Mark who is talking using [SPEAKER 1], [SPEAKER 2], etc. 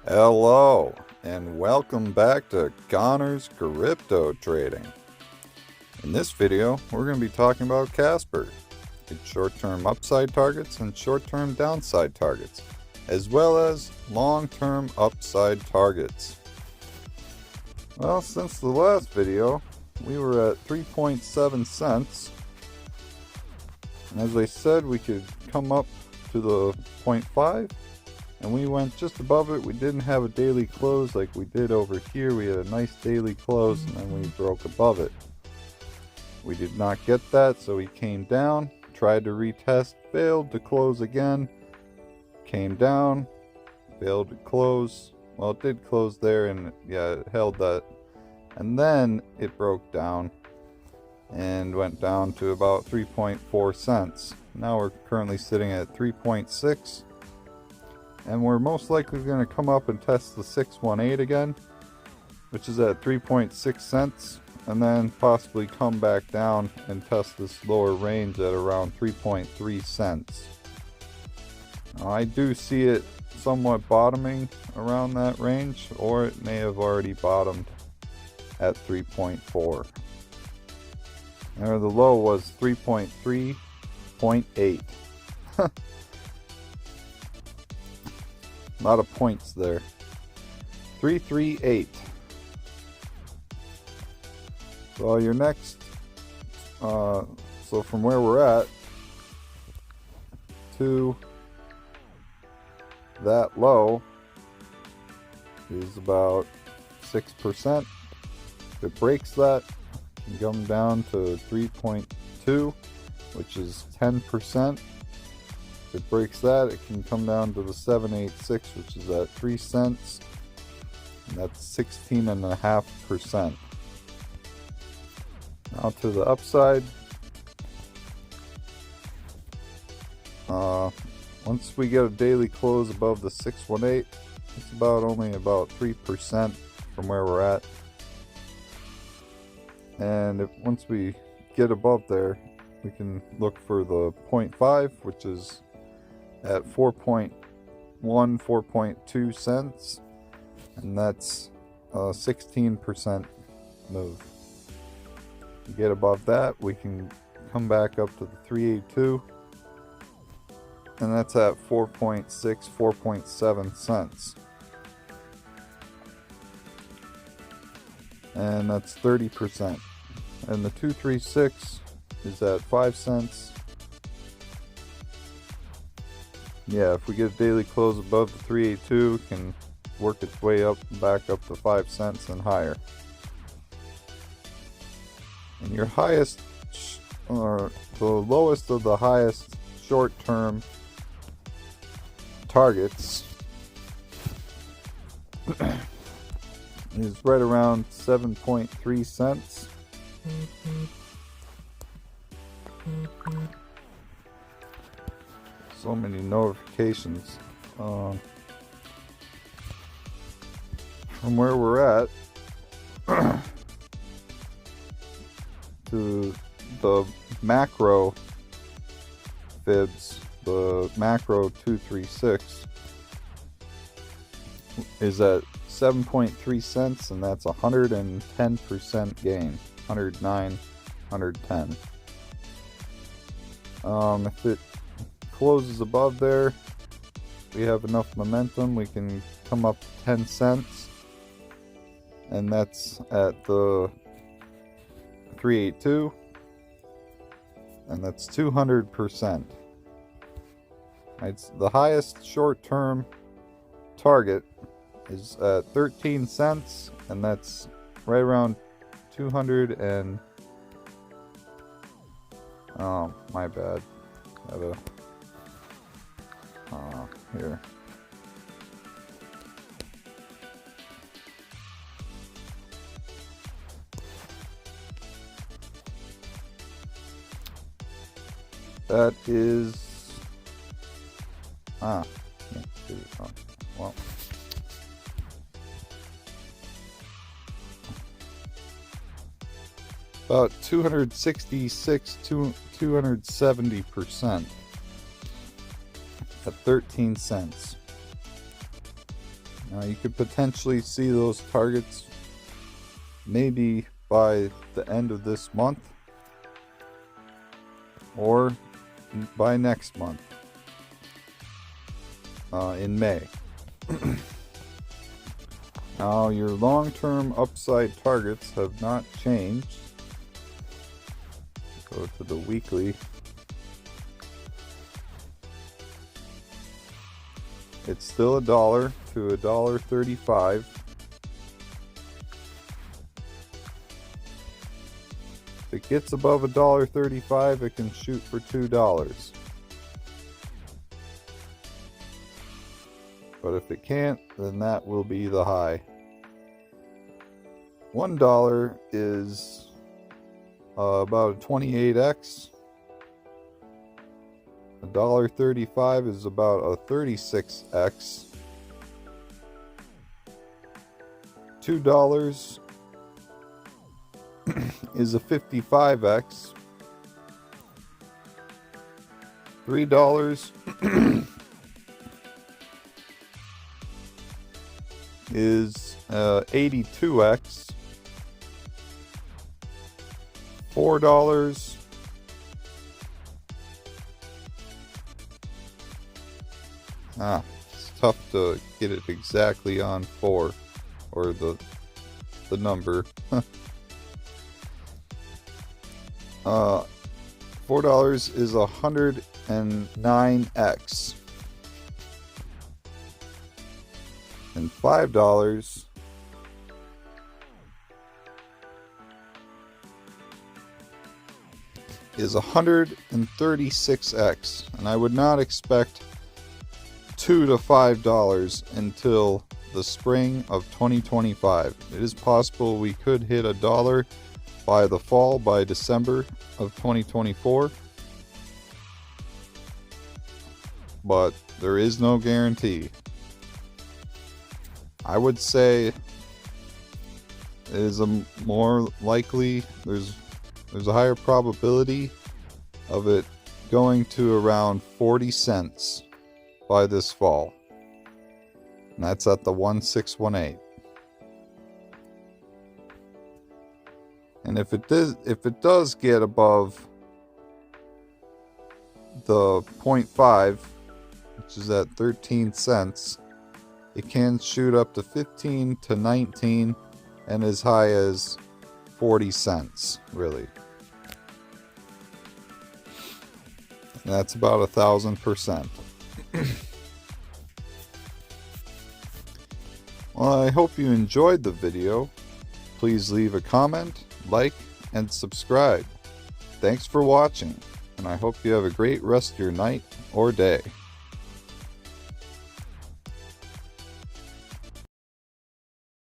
[SPEAKER 1] Hello, and welcome back to Connor's Crypto Trading. In this video, we're going to be talking about Casper, its short-term upside targets and short-term downside targets, as well as long-term upside targets. Well, since the last video, we were at 3.7 cents. And as I said, we could come up to the 0.5. And we went just above it. We didn't have a daily close like we did over here. We had a nice daily close and then we broke above it. We did not get that, so we came down, tried to retest, failed to close again, came down, failed to close. Well, it did close there, and yeah, it held that. And then it broke down and went down to about 3.4 cents. Now we're currently sitting at 3.6. And we're most likely going to come up and test the 618 again, which is at 3.6 cents, and then possibly come back down and test this lower range at around 3.3 cents. Now, I do see it somewhat bottoming around that range, or it may have already bottomed at 3.4. There, the low was 3.3.8. A lot of points there. 338. So your next, so from where we're at to that low is about 6%. If it breaks that, it can come down to 3.2, which is 10%. If it breaks that, it can come down to the 786, which is at 3 cents, and that's 16.5%. Now to the upside. Once we get a daily close above the 618, it's only about 3% from where we're at. And once we get above there, we can look for the 0.5, which is at 4.2 cents, and that's a 16% move. To get above that, we can come back up to the 382, and that's at 4.7 cents, and that's 30%. And the 236 is at 5 cents. Yeah, if we get a daily close above the 382, it can work its way up and back up to 5 cents and higher. And your highest, or the lowest of the highest short-term targets is right around 7.3 cents. So many notifications. From where we're at to the macro fibs, the macro 236 is at 7.3 cents, and that's 110% gain. 109, 110. If it closes above there, we have enough momentum, we can come up to 10 cents, and that's at the 382, and that's 200%. It's the highest short-term target is at 13 cents, and that's right around 200 and oh, my bad. Here. That is can't do it. Oh, well. About 266 to 270% at 13 cents. You could potentially see those targets maybe by the end of this month or by next month in May. Now your long-term upside targets have not changed. Go to the weekly. It's still $1 to $1.35. If it gets above $1.35, it can shoot for $2. But if it can't, then that will be the high. $1 is about a 28x. $1.35 is about a 36x. $2 is a 55x. $3 is 82x. $4 it's tough to get it exactly on 4, or the number. $4 is 109x. And $5 is 136x. And I would not expect $2 to $5 until the spring of 2025. It is possible we could hit $1 by the fall, by December of 2024. But there is no guarantee. I would say it is a more likely, there's a higher probability of it going to around 40 cents by this fall. And that's at the 1618. And if it does get above the 0.5, which is at 13 cents, it can shoot up to 15 to 19 and as high as 40 cents, really. And that's about 1,000%. Well, I hope you enjoyed the video. Please leave a comment, like, and subscribe. Thanks for watching, and I hope you have a great rest of your night or day.